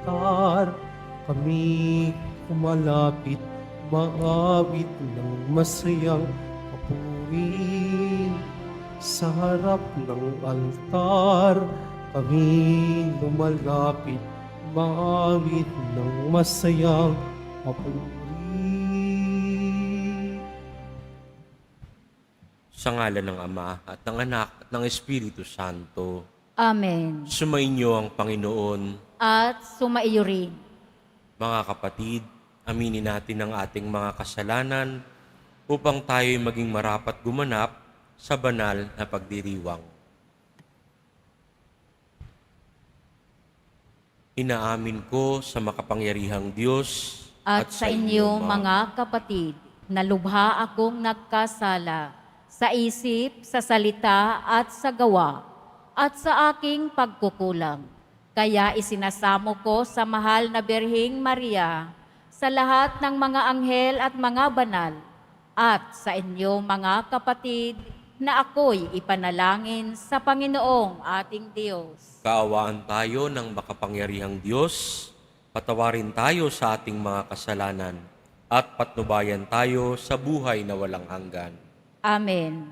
altar, kami kumalapit, maawit ng masayang papuri. Sa harap ng altar, kami lumalapit, maawit ng masayang papuri. Sa ngalan ng Ama at ng Anak at ng Espiritu Santo. Amen. Sumainyo ang Panginoon. At sumaiyo rin. Mga kapatid, aminin natin ang ating mga kasalanan upang tayo'y maging marapat gumanap sa banal na pagdiriwang. Inaamin ko sa makapangyarihang Diyos At sa inyo, mga kapatid, na lubha akong nagkasala sa isip, sa salita at sa gawa, at sa aking pagkukulang. Kaya isinasamo ko sa mahal na Birheng Maria, sa lahat ng mga anghel at mga banal, at sa inyo, mga kapatid, na ako'y ipanalangin sa Panginoong ating Diyos. Kaawaan tayo ng makapangyarihang Diyos, patawarin tayo sa ating mga kasalanan, at patnubayan tayo sa buhay na walang hanggan. Amen.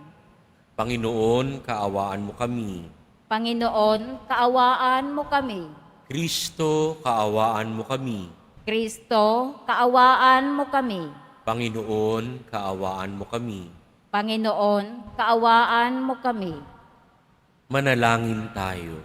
Panginoon, kaawaan mo kami. Panginoon, kaawaan mo kami. Kristo, kaawaan mo kami. Kristo, kaawaan mo kami. Panginoon, kaawaan mo kami. Panginoon, kaawaan mo kami. Manalangin tayo.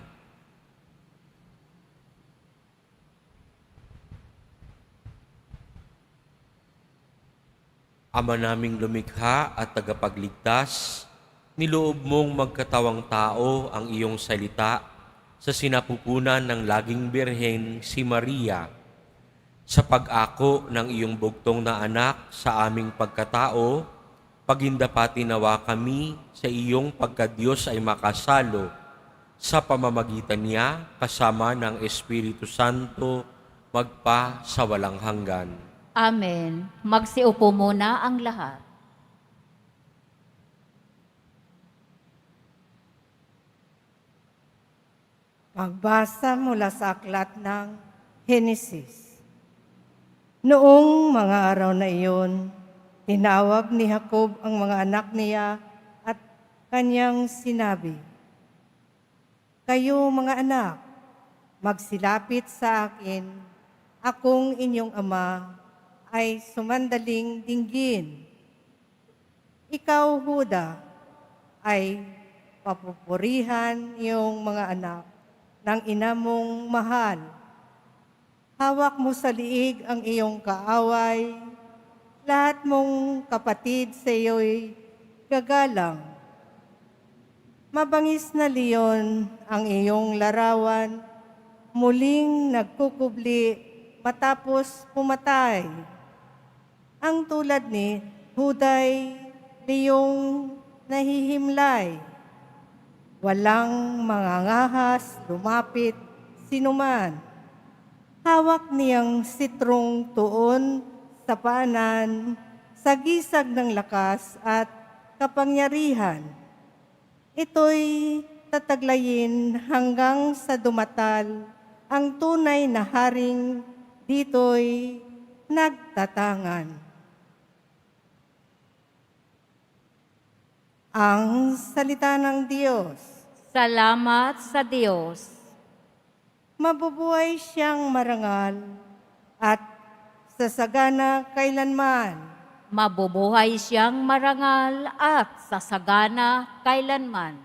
Ama naming lumikha at tagapagligtas, niloob mong magkatawang tao ang iyong salita sa sinapupunan ng laging birhen si Maria. Sa pag-ako ng iyong bugtong na anak sa aming pagkatao, pagindapati nawa kami sa iyong pagkadiyos ay makasalo sa pamamagitan niya kasama ng Espiritu Santo magpa sa walang hanggan. Amen. Magsiupo muna ang lahat. Pagbasa mula sa aklat ng Henesis. Noong mga araw na iyon, tinawag ni Jacob ang mga anak niya at kanyang sinabi, "Kayo mga anak, magsilapit sa akin, akong inyong ama ay sumandaling dinggin. Ikaw, Huda, ay papupurihan iyong mga anak ng ina mong mahal. Hawak mo sa liig ang iyong kaaway, lahat mong kapatid sa iyo'y gagalang. Mabangis na leon ang iyong larawan, muling nagkukubli matapos pumatay. Ang tulad ni Huday, leyong nahihimlay. Walang mangangahas, lumapit, sinuman. Hawak niyang sitrong tuon sa paanan, sa gisag ng lakas at kapangyarihan. Ito'y tataglayin hanggang sa dumatal ang tunay na haring dito'y nagtatangan. Ang salita ng Diyos. Salamat sa Diyos. Mabubuhay siyang marangal at sasagana kailanman. Mabubuhay siyang marangal at sasagana kailanman.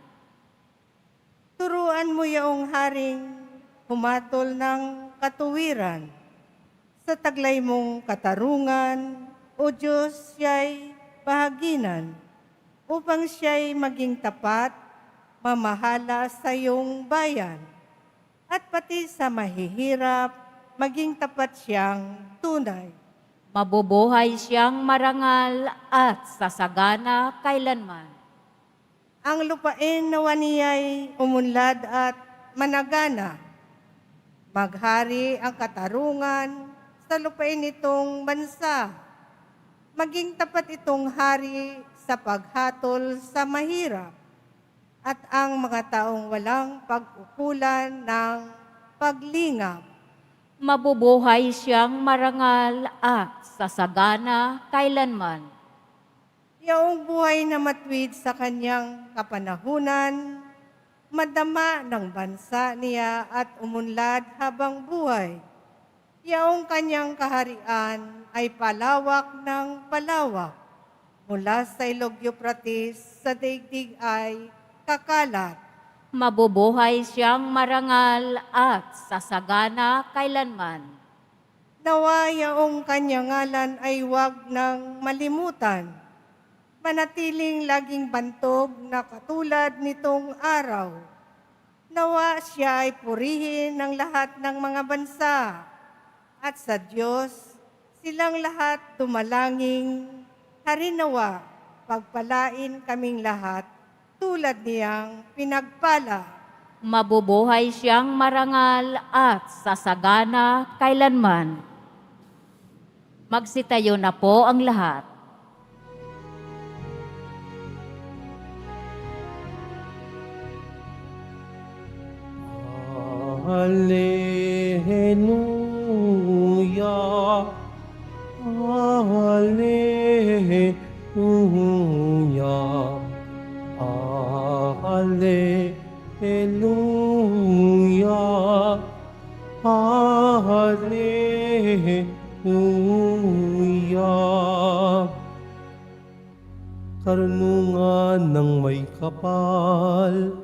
Turuan mo yaong haring humatol ng katuwiran. Sa taglay mong katarungan, O Diyos, siya'y bahaginan, upang siya'y maging tapat, mamahala sa iyong bayan, at pati sa mahihirap, maging tapat siyang tunay. Mabubuhay siyang marangal at sasagana kailanman. Ang lupain nawa niya'y umunlad at managana. Maghari ang katarungan sa lupain nitong bansa. Maging tapat itong hari sa paghatol sa mahirap at ang mga taong walang pag-ukulan ng paglingap. Mabubuhay siyang marangal at sasagana kailanman. Yaong buhay na matwid sa kanyang kapanahunan, madama ng bansa niya at umunlad habang buhay. Yaong kanyang kaharian ay palawak ng palawak. Mula sa ilog Euphrates sa daigdig ay kakalat. Mabubuhay siyang marangal at sasagana kailanman. Nawa yaong kanyang ngalan ay huwag nang malimutan. Manatiling laging bantog na katulad nitong araw. Nawa siya ay purihin ng lahat ng mga bansa. At sa Diyos, silang lahat dumalangin. Harinawa, pagpalain kaming lahat tulad niyang pinagpala. Mabubuhay siyang marangal at sasagana kailanman. Magsitayo na po ang lahat. Hallelujah. Hallelujah. Hallelujah. Hallelujah. Karunungan ng may kapal,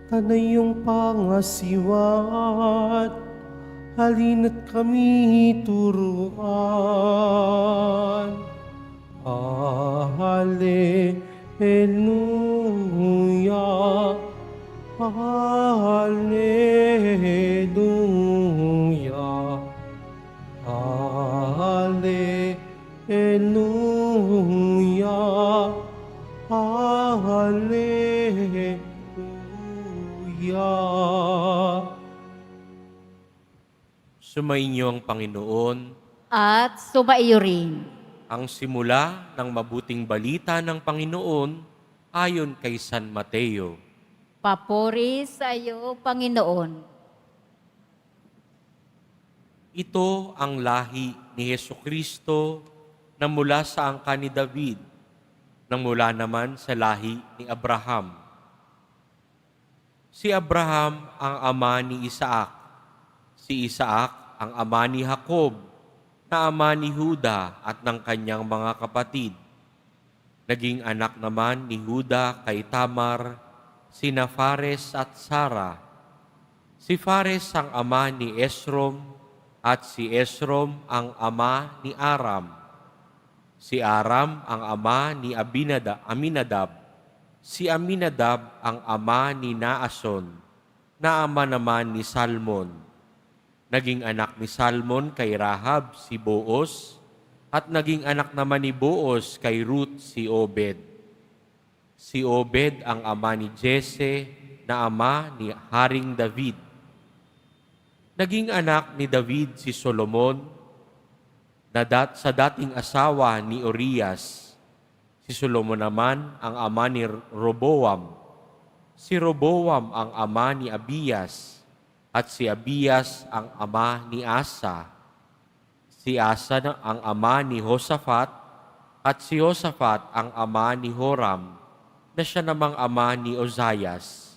tanay yung pangasiwat, halina't kami turuan. Hallelujah. Hallelujah. Hallelujah. Hallelujah. Sumainyo ang Panginoon, At sumaiyo rin. ang simula ng mabuting balita ng Panginoon ayon kay San Mateo. Papuri sa iyo, Panginoon. Ito ang lahi ni Hesukristo na mula sa angka ni David, na mula naman sa lahi ni Abraham. Si Abraham ang ama ni Isaac, si Isaac ang ama ni Jacob, na ama ni Juda at ng kanyang mga kapatid. Naging anak naman ni Juda kay Tamar, sina Fares at Sara. Si Fares ang ama ni Esrom at si Esrom ang ama ni Aram. Si Aram ang ama ni Aminadab. Si Aminadab ang ama ni Naason, na ama naman ni Salmon. Naging anak ni Salmon kay Rahab si Boaz, at naging anak naman ni Boaz kay Ruth si Obed. Si Obed ang ama ni Jesse, na ama ni Haring David. Naging anak ni David si Solomon, sa dating asawa ni Urias. Si Solomon naman ang ama ni Roboam. Si Roboam ang ama ni Abias, at si Abias ang ama ni Asa. Si Asa ang ama ni Josaphat, at si Josaphat ang ama ni Horam, na siya namang ama ni Ozias.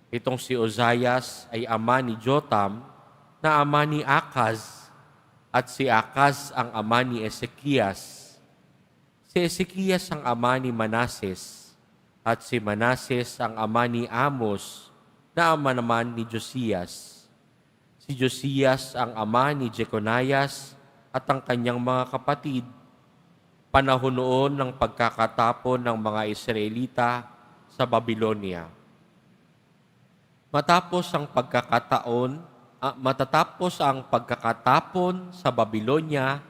Itong si Ozias ay ama ni Jotam, na ama ni Akaz, at si Akaz ang ama ni Ezekias. Si Ezekias ang ama ni Manases, at si Manases ang ama ni Amos, na ama naman ni Josias. Si Josias ang ama ni Jeconias at ang kanyang mga kapatid, panahon noon ng pagkakatapon ng mga Israelita sa Babylonia. Matatapos ang pagkakatapon sa Babylonia,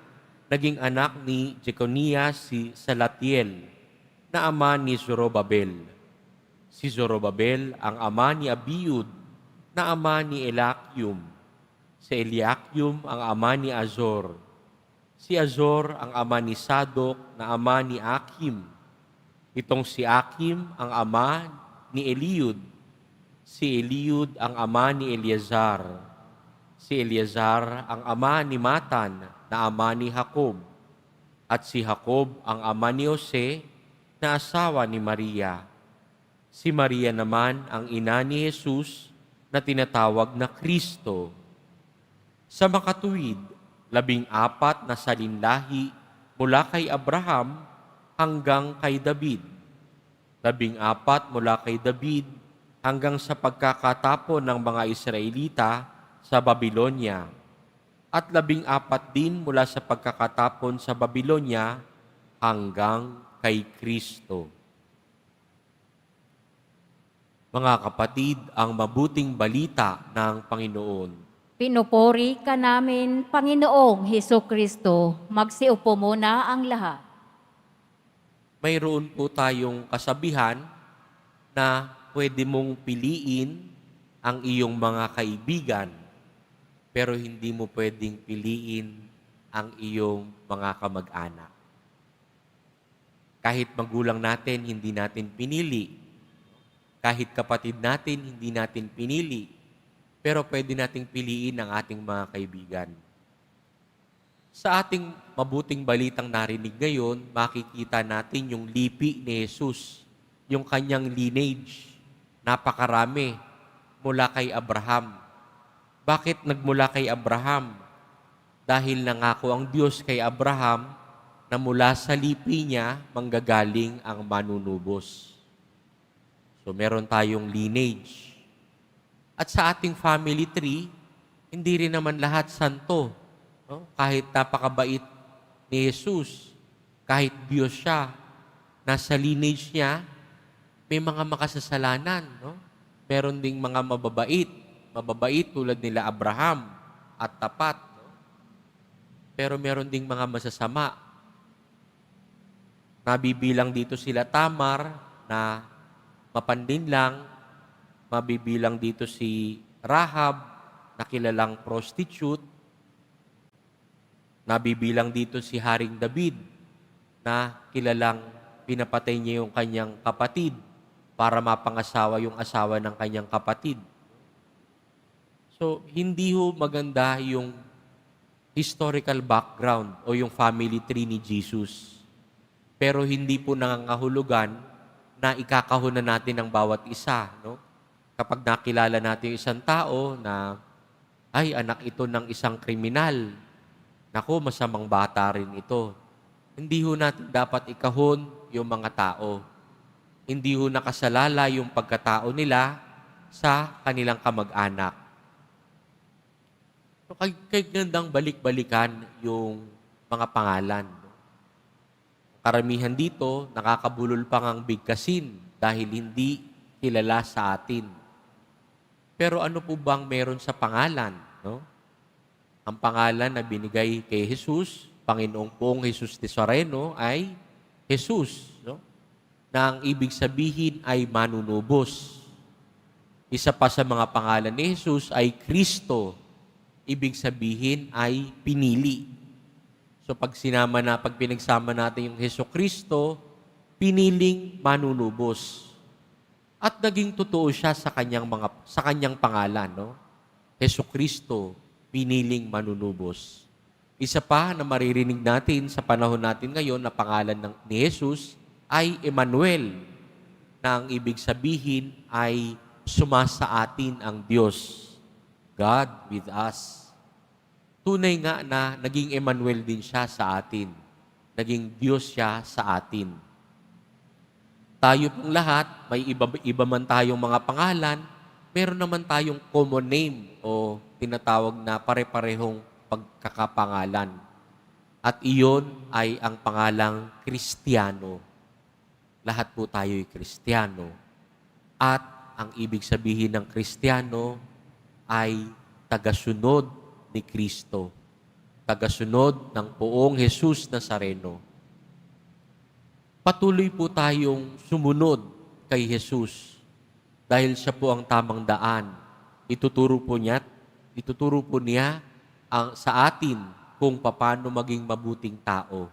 naging anak ni Jeconias si Salatiel, na ama ni Zorobabel. Si Zorobabel ang ama ni Abiud, na ama ni Eliakim. Si Eliakim ang ama ni Azor. Si Azor ang ama ni Sadok, na ama ni Akim. Itong si Akim ang ama ni Eliud. Si Eliud ang ama ni Eleazar. si Eleazar ang ama ni Matan na ama ni Jacob, at si Jacob ang ama ni Jose na asawa ni Maria. Si Maria naman ang ina ni Jesus na tinatawag na Kristo. Sa makatuwid, 14 na salinlahi mula kay Abraham hanggang kay David. 14 mula kay David hanggang sa pagkakatapon ng mga Israelita sa Babylonia. At 14 din mula sa pagkakatapon sa Babylonia hanggang kay Kristo. Mga kapatid, ang mabuting balita ng Panginoon. Pinupuri ka namin, Panginoong Hesus Kristo. Magsiupo muna ang lahat. Mayroon po tayong kasabihan na pwede mong piliin ang iyong mga kaibigan, pero hindi mo pwedeng piliin ang iyong mga kamag-anak. Kahit magulang natin, hindi natin pinili. Kahit kapatid natin, hindi natin pinili. Pero pwede nating piliin ang ating mga kaibigan. Sa ating mabuting balitang narinig ngayon, makikita natin yung lipi ni Jesus, yung kanyang lineage. Napakarami mula kay Abraham. Bakit nagmula kay Abraham? Dahil nangako ang Diyos kay Abraham na mula sa lipi niya manggagaling ang manunubos. So meron tayong lineage. At sa ating family tree, hindi rin naman lahat santo. No? Kahit napakabait ni Jesus, kahit Diyos siya, nasa lineage niya, may mga makasasalanan. No? Meron ding mga mababait tulad nila Abraham at tapat. No? Pero meron ding mga masasama. Nabibilang dito sila Tamar na mapandin lang, mabibilang dito si Rahab na kilalang prostitute, nabibilang dito si Haring David na kilalang pinapatay niya yung kanyang kapatid para mapangasawa yung asawa ng kanyang kapatid. So, hindi ho maganda yung historical background o yung family tree ni Jesus. Pero hindi po nangangahulugan na ikakahunan natin ang bawat isa. No? Kapag nakilala natin yung isang tao na, ay, anak ito ng isang kriminal. Naku, masamang bata rin ito. Hindi ho natin dapat ikahon yung mga tao. Hindi ho nakasalala yung pagkatao nila sa kanilang kamag-anak. So, kay gandang balik-balikan yung mga pangalan. Karamihan dito, nakakabulol pang ang bigkasin dahil hindi kilala sa atin. Pero ano po bang meron sa pangalan? No? Ang pangalan na binigay kay Jesus, Panginoong Pong Jesus Nazareno, ay Jesus. No? Na ang ibig sabihin ay manunubos. Isa pa sa mga pangalan ni Jesus ay Kristo. Ibig sabihin ay pinili. So pag pinagsama natin yung Hesus Kristo, piniling manunubos. At naging totoo siya sa kanyang pangalan, no? Hesus Kristo, piniling manunubos. Isa pa na maririnig natin sa panahon natin ngayon na pangalan ni Jesus ay Emmanuel, na ang ibig sabihin ay sumasa atin ang Diyos. God with us. Tunay nga na naging Emmanuel din siya sa atin. Naging Diyos siya sa atin. Tayo pong lahat, may iba man tayong mga pangalan, meron naman tayong common name o tinatawag na pare-parehong pagkakapangalan. At iyon ay ang pangalang Kristiyano. Lahat po tayo'y Kristiyano. At ang ibig sabihin ng Kristiyano ay tagasunod ni Kristo. Tagasunod ng Poong Jesus Nazareno. Patuloy po tayong sumunod kay Jesus dahil siya po ang tamang daan. Ituturo po niya sa atin kung paano maging mabuting tao.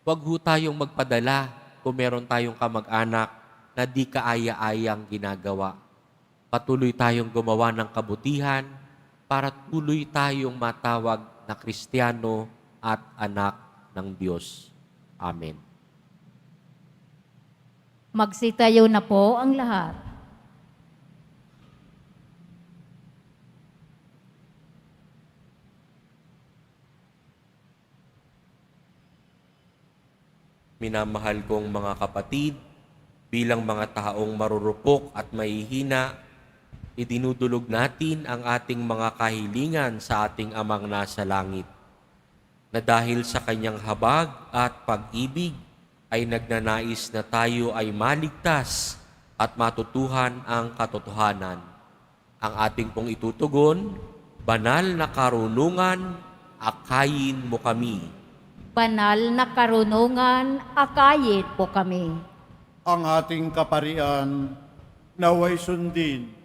Huwag ho tayong magpadala kung meron tayong kamag-anak na di kaaya-ayang ginagawa. Patuloy tayong gumawa ng kabutihan para tuloy tayong matawag na Kristiyano at anak ng Diyos. Amen. Magsitayo na po ang lahat. Minamahal kong mga kapatid, bilang mga taong marurupok at mahihina, idinudulog natin ang ating mga kahilingan sa ating Amang nasa langit, na dahil sa kanyang habag at pag-ibig ay nagnanais na tayo ay maligtas at matutuhan ang katotohanan. Ang ating pong itutugon, banal na karunungan, akayin mo kami. Banal na karunungan, akayin po kami. Ang ating kaparian, naway sundin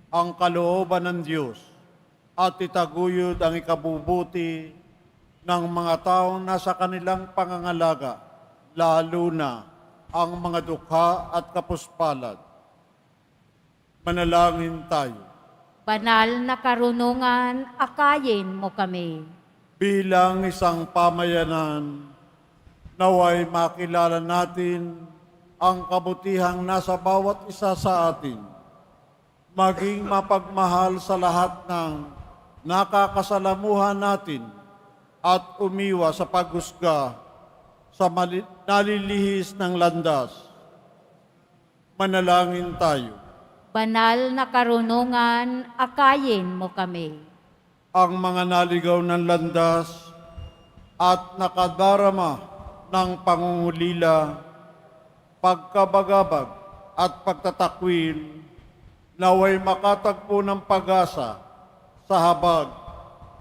ang kalooban ng Diyos at itaguyod ang ikabubuti ng mga taong nasa kanilang pangangalaga, lalo na ang mga dukha at kapuspalad. Manalangin tayo. Banal na karunungan, akayin mo kami. Bilang isang pamayanan, naway makilala natin ang kabutihang nasa bawat isa sa atin, maging mapagmahal sa lahat ng nakakasalamuhan natin at umiwas sa paghusga sa nalilihis ng landas. Manalangin tayo. Banal na karunungan, akayin mo kami. Ang mga naligaw ng landas at nakadarama ng pangungulila, pagkabagabag at pagtatakwil, naway makatagpo ng pag-asa sa habag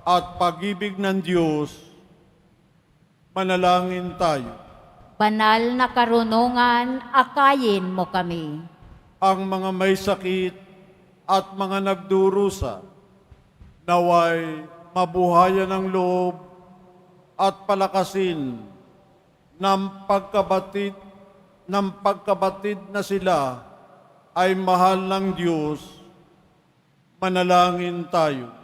at pag-ibig ng Diyos. Manalangin tayo. Banal na karunungan, akayin mo kami. Ang mga may sakit at mga nagdurusa, naway mabuhayan ng loob at palakasin ng pagkabatid na sila ay mahal ng Diyos. Manalangin tayo.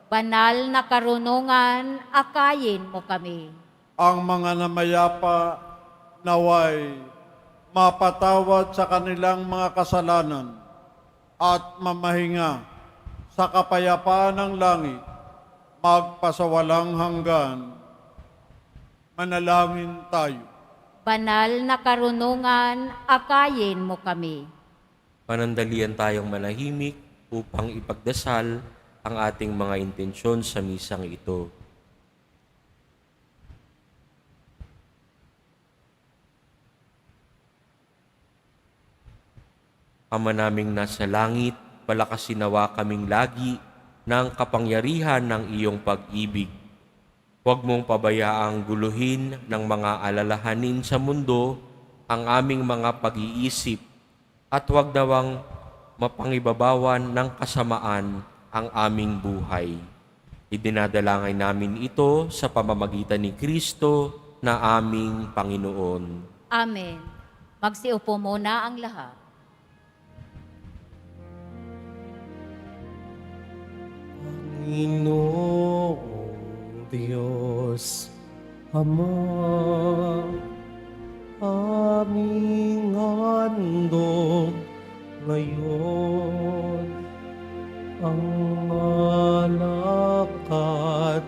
Banal na karunungan, akayin mo kami. Ang mga namayapa naway mapatawad sa kanilang mga kasalanan at mamahinga sa kapayapaan ng langit, magpasawalang hanggan. Manalangin tayo. Banal na karunungan, akayin mo kami. Panandalian tayong manahimik upang ipagdasal ang ating mga intensyon sa misang ito. Ama naming nasa langit, palakasin nawa kaming lagi ng kapangyarihan ng iyong pag-ibig. Huwag mong pabayaang guluhin ng mga alalahanin sa mundo ang aming mga pag-iisip at huwag nawang mapangibabawan ng kasamaan ang aming buhay. Idinadalangin namin ito sa pamamagitan ni Kristo na aming Panginoon. Amen. Magsiupo muna ang lahat. Panginoong Diyos, Ama, aming handog ngayon, ang alak at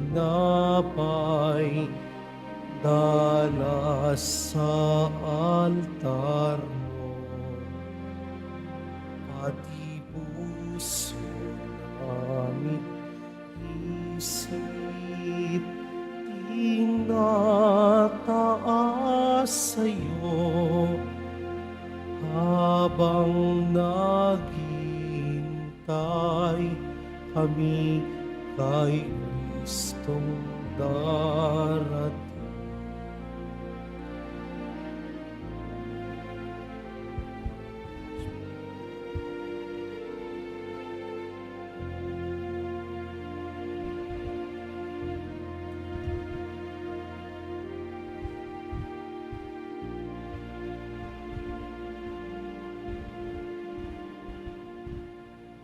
tinapay dala sa altar mo, pati puso namin isip tinataas sa'yo habang naghihintay kami kay Kristong darating.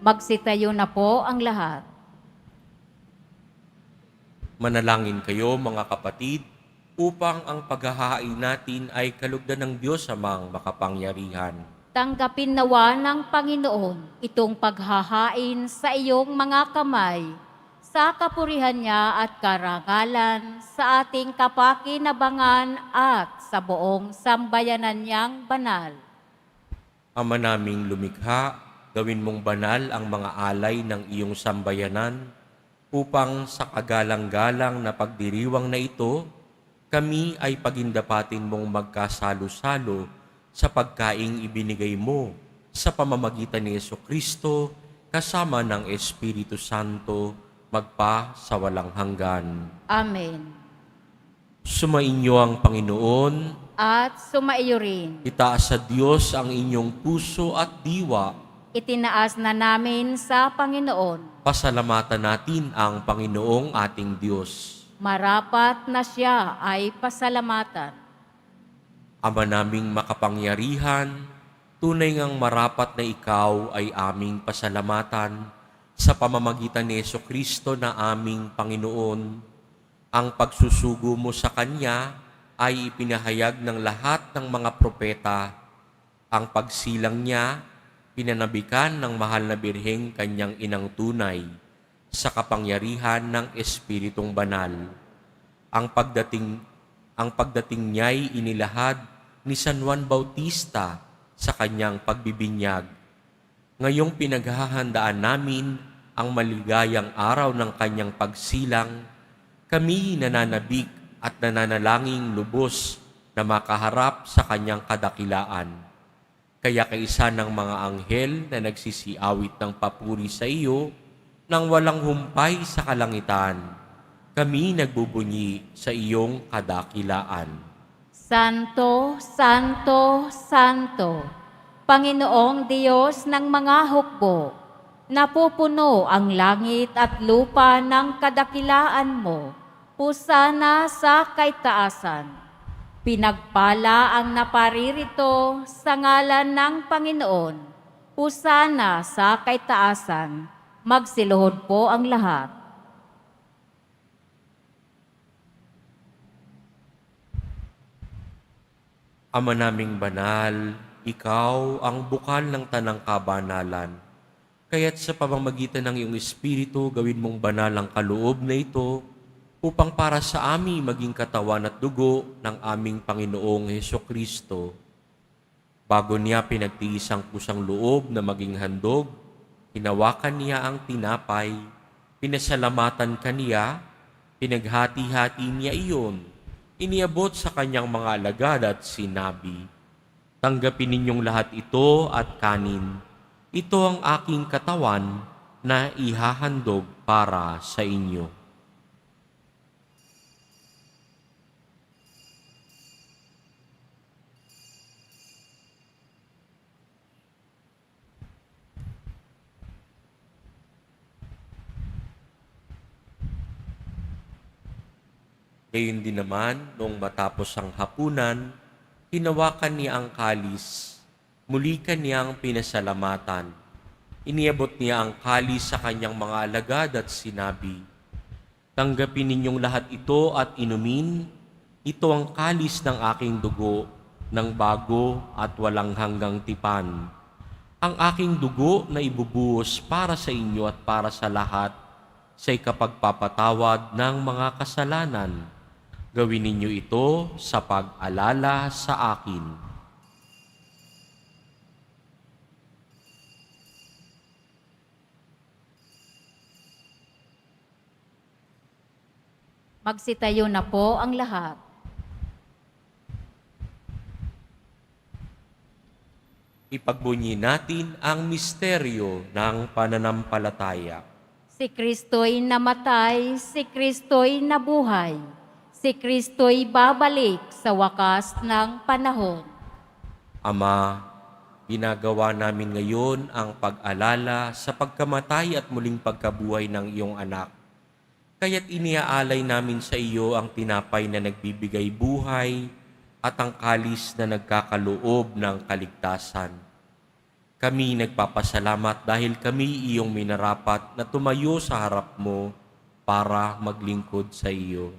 Magsitayo na po ang lahat. Manalangin kayo mga kapatid upang ang paghahain natin ay kalugdan ng Diyos amang makapangyarihan. Tanggapin nawa ng Panginoon itong paghahain sa iyong mga kamay, sa kapurihan niya at karangalan, sa ating kapakinabangan at sa buong sambayanan niyang banal. Ama naming lumikha, gawin mong banal ang mga alay ng iyong sambayanan upang sa kagalang-galang na pagdiriwang na ito, kami ay pagindapatin mong magkasalo-salo sa pagkaing ibinigay mo sa pamamagitan ni Jesucristo kasama ng Espiritu Santo magpa sa walang hanggan. Amen. Sumainyo ang Panginoon, At sumaiyo rin, itaas sa Diyos ang inyong puso at diwa. itinaas na namin sa Panginoon. Pasalamatan natin ang Panginoong ating Diyos. Marapat na siya ay pasalamatan. Ama naming makapangyarihan, tunay ngang marapat na ikaw ay aming pasalamatan sa pamamagitan ni Jesucristo na aming Panginoon. Ang pagsusugo mo sa Kanya ay ipinahayag ng lahat ng mga propeta. Ang pagsilang niya, pinanabikan ng mahal na birheng Kanyang inang tunay sa kapangyarihan ng Espiritong Banal. Ang pagdating niya'y inilahad ni San Juan Bautista sa kanyang pagbibinyag. Ngayong pinaghahandaan namin ang maligayang araw ng kanyang pagsilang, kami nananabik at nananalangin lubos na makaharap sa kanyang kadakilaan. Kaya kaisa ng mga anghel na nagsisiawit ng papuri sa iyo nang walang humpay sa kalangitan, kami nagbubunyi sa iyong kadakilaan. Santo, Santo, Santo, Panginoong Diyos ng mga hukbo, napupuno ang langit at lupa ng kadakilaan mo, pusana sa kaitaasan. Pinagpala ang naparirito sa ngalan ng Panginoon, pusana sa kaitaasan. Magsiluhod po ang lahat. Ama naming banal, ikaw ang bukal ng tanang kabanalan. Kaya't sa pamamagitan ng iyong Espiritu, gawin mong banal ang kaloob na ito upang para sa amin maging katawan at dugo ng aming Panginoong Hesukristo. Bago niya pinagtiis ang kusang loob na maging handog, hinawakan niya ang tinapay, pinasalamatan kaniya, pinaghati-hati niya iyon, iniabot sa kanyang mga alagad at sinabi, "Tanggapin ninyong lahat ito at kanin. Ito ang aking katawan na ihahandog para sa inyo." Gayon din naman, noong matapos ang hapunan, hinawakan niya ang kalis, muli kaniyang pinasalamatan. Iniabot niya ang kalis sa kanyang mga alagad at sinabi, "Tanggapin ninyong lahat ito at inumin. Ito ang kalis ng aking dugo, ng bago at walang hanggang tipan. Ang aking dugo na ibubuhos para sa inyo at para sa lahat sa ikapagpapatawad ng mga kasalanan. Gawin ninyo ito sa pag-alala sa akin." Magsitayo na po ang lahat. Ipagbunyi natin ang misteryo ng pananampalataya. Si Kristo'y namatay, si Kristo'y nabuhay, si Kristo'y babalik sa wakas ng panahon. Ama, ginagawa namin ngayon ang pag-alala sa pagkamatay at muling pagkabuhay ng iyong anak. Kaya't iniaalay namin sa iyo ang tinapay na nagbibigay buhay at ang kalis na nagkakaloob ng kaligtasan. Kami nagpapasalamat dahil kami iyong minarapat na tumayo sa harap mo para maglingkod sa iyo.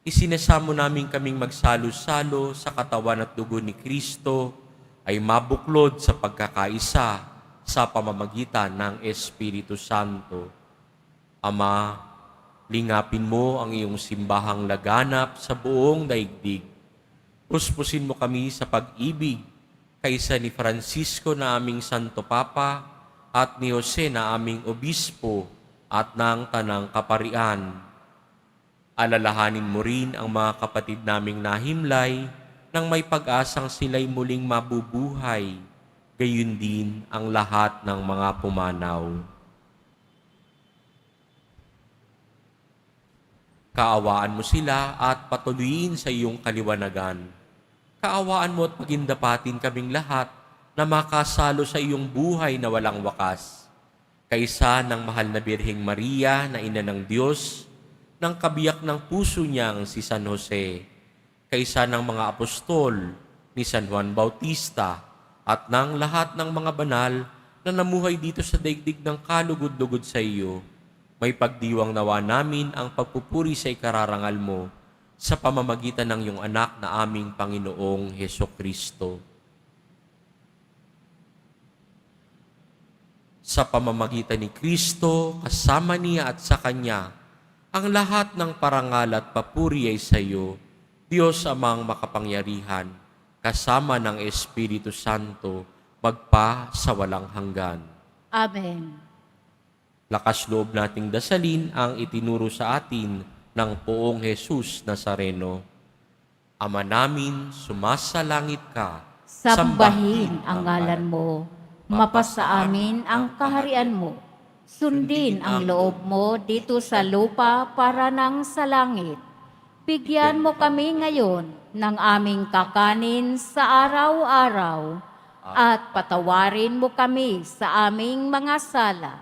Isinasamo namin kaming magsalo-salo sa katawan at dugo ni Kristo ay mabuklod sa pagkakaisa sa pamamagitan ng Espiritu Santo. Ama, lingapin mo ang iyong simbahang laganap sa buong daigdig. Puspusin mo kami sa pag-ibig kaysa ni Francisco na aming Santo Papa at ni Jose na aming Obispo at ng Tanang Kaparian. Alalahanin mo rin ang mga kapatid naming nahimlay nang may pag-asang sila'y muling mabubuhay, gayon din ang lahat ng mga pumanaw. Kaawaan mo sila at patuloyin sa iyong kaliwanagan. Kaawaan mo at pagindapatin kaming lahat na makasalo sa iyong buhay na walang wakas. Kaisa ng mahal na Birheng Maria na Ina ng Diyos, ng kabiyak ng puso niyang si San Jose, kaisa ng mga apostol ni San Juan Bautista at ng lahat ng mga banal na namuhay dito sa daigdig ng kalugod-lugod sa iyo, may pagdiwang nawa namin ang pagpupuri sa ikararangal mo sa pamamagitan ng iyong anak na aming Panginoong Hesukristo. Sa pamamagitan ni Kristo, kasama niya at sa Kanya, ang lahat ng parangal at papuri ay sa iyo, Diyos amang makapangyarihan, kasama ng Espiritu Santo, magpa sa walang hanggan. Amen. Lakas loob nating dasalin ang itinuro sa atin ng Poong Jesus Nazareno. Ama namin, sumasalangit ka. Sambahin ang ngalan mo. Mapasa amin ang kaharian mo. Sundin ang loob mo dito sa lupa para nang sa langit. Bigyan mo kami ngayon ng aming kakanin sa araw-araw at patawarin mo kami sa aming mga sala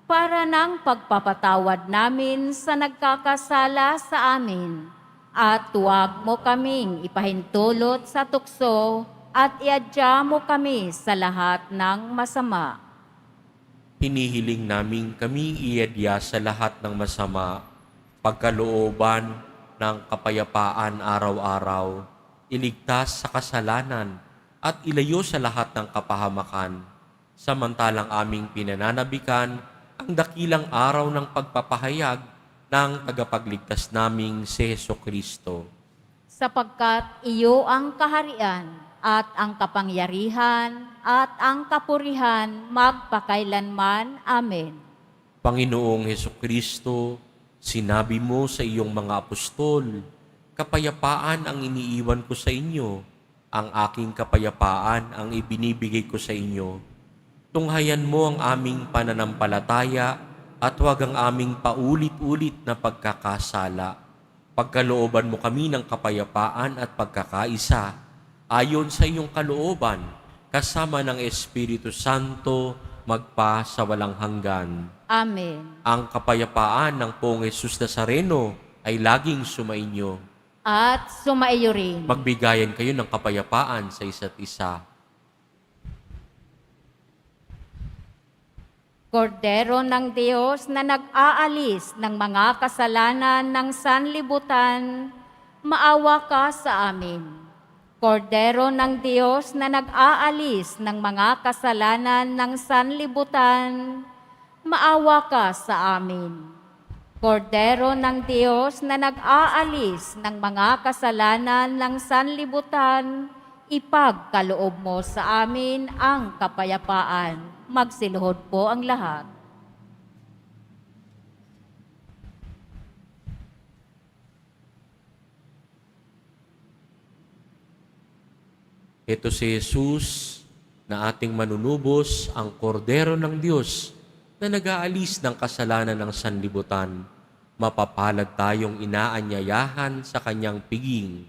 para nang pagpapatawad namin sa nagkakasala sa amin. At huwag mo kaming ipahintulot sa tukso at iadya mo kami sa lahat ng masama. Hinihiling namin kami iadya sa lahat ng masama, pagkalooban ng kapayapaan araw-araw, iligtas sa kasalanan at ilayo sa lahat ng kapahamakan, samantalang aming pinananabikan ang dakilang araw ng pagpapahayag ng tagapagligtas naming si Hesukristo. Sapagkat iyo ang kaharian at ang kapangyarihan at ang kapurihan magpakailanman. Amen. Panginoong Hesukristo, sinabi mo sa iyong mga apostol, kapayapaan ang iniiwan ko sa inyo, ang aking kapayapaan ang ibinibigay ko sa inyo. Tunghayan mo ang aming pananampalataya at huwag ang aming paulit-ulit na pagkakasala. Pagkalooban mo kami ng kapayapaan at pagkakaisa, ayon sa iyong kalooban, kasama ng Espiritu Santo, magpa sa walang hanggan. Amen. Ang kapayapaan ng Poong Jesus Nazareno ay laging sumainyo. At sumaiyo rin. Magbigayan kayo ng kapayapaan sa isa't isa. Kordero ng Diyos na nag-aalis ng mga kasalanan ng sanlibutan, maawa ka sa amin. Kordero ng Diyos na nag-aalis ng mga kasalanan ng sanlibutan, maawa ka sa amin. Kordero ng Diyos na nag-aalis ng mga kasalanan ng sanlibutan, ipagkaloob mo sa amin ang kapayapaan. Magsiluhod po ang lahat. Ito si Jesus na ating manunubos, ang kordero ng Diyos na nag-aalis ng kasalanan ng sanlibutan. Mapapalad tayong inaanyayahan sa kanyang piging.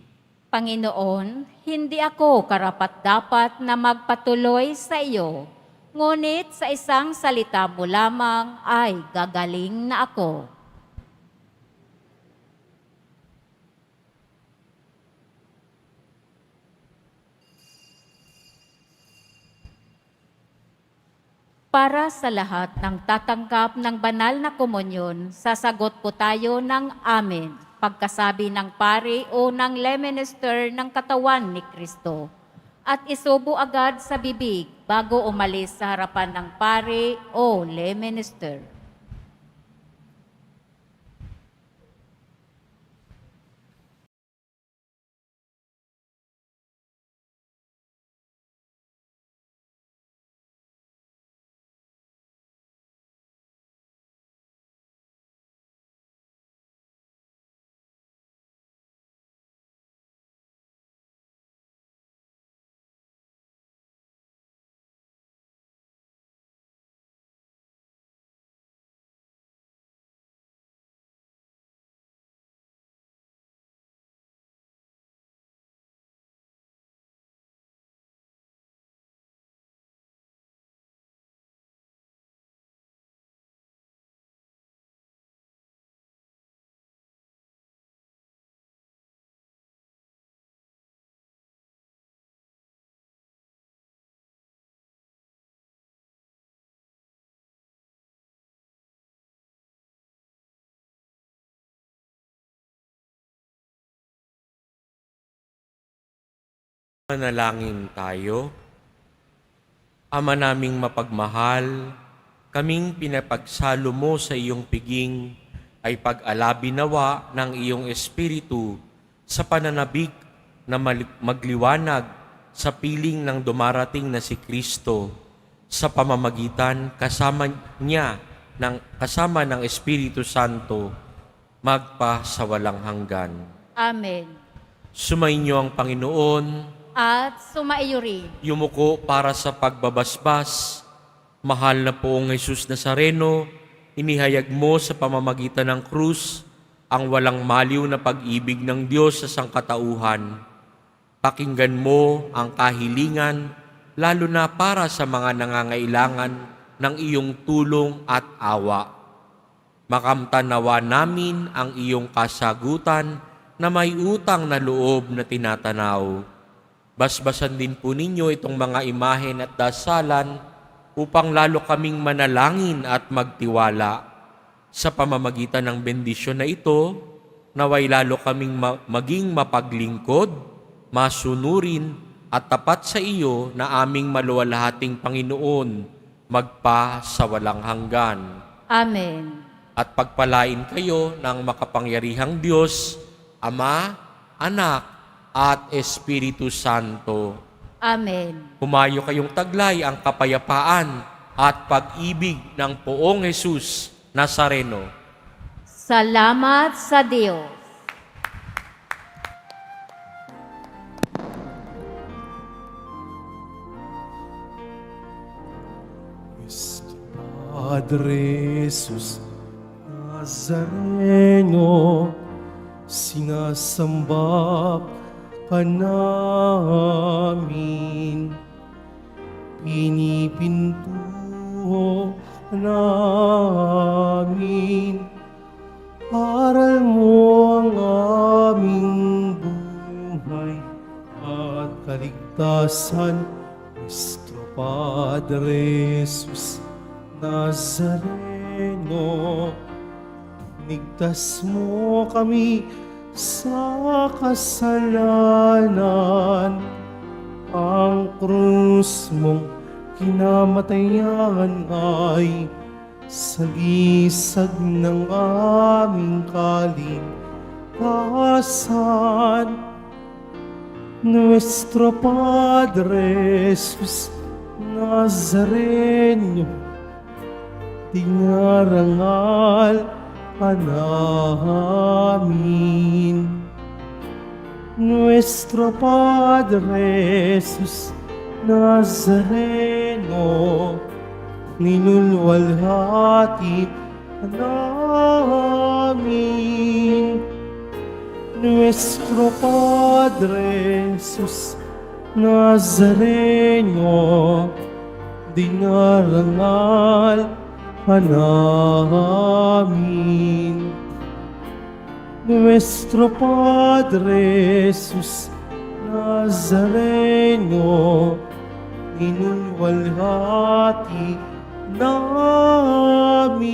Panginoon, hindi ako karapat-dapat na magpatuloy sa iyo, ngunit sa isang salita mo lamang ay gagaling na ako. Para sa lahat ng tatanggap ng banal na komunyon, sasagot po tayo ng amen pagkasabi ng pari o ng lay minister ng katawan ni Kristo. At isubo agad sa bibig bago umalis sa harapan ng pari o lay minister. Manalangin tayo. Ama naming mapagmahal, kaming pinapagsalo mo sa iyong piging ay pag-alabi nawa ng iyong Espiritu sa pananabik na magliwanag sa piling ng dumarating na si Kristo sa pamamagitan kasama ng Espiritu Santo magpa sa walang hanggan. Amen. Sumainyo ang Panginoon. At sumaiyo rin. Yumuko para sa pagbabasbas. Mahal na Poong Jesus Nazareno, inihayag mo sa pamamagitan ng krus ang walang maliw na pag-ibig ng Diyos sa sangkatauhan. Pakinggan mo ang kahilingan, lalo na para sa mga nangangailangan ng iyong tulong at awa. Makamtanawa namin ang iyong kasagutan na may utang na loob na tinatanaw. Basbasan din po ninyo itong mga imahen at dasalan upang lalo kaming manalangin at magtiwala. Sa pamamagitan ng bendisyon na ito, naway lalo kaming maging mapaglingkod, masunurin at tapat sa iyo na aming maluwalhating Panginoon, magpa sa walang hanggan. Amen. At pagpalain kayo ng makapangyarihang Diyos, Ama, Anak, at Espiritu Santo. Amen. Humayo kayong taglay ang kapayapaan at pag-ibig ng Poong Jesus Nazareno. Salamat sa Diyos. Padre Jesus Nazareno, sinasamba ka namin, pinipintuho ka namin, aral mo ang aming buhay at kaligtasan, Nuestro Padre Jesus Nazareno. Ligtas mo kami sa kasalanan, ang krus mong kinamatayan ay sagisag ng aming kaligtasan. Nuestro Padre Jesus Nazareno, dinarangal ka namin. Nuestro Padre Jesus Nazareno, niluluwalhati ka namin. Nuestro Padre Jesus Nazareno, dinarangal ka namin. Nuestro Padre Jesus Nazareno, inulwalhati namin.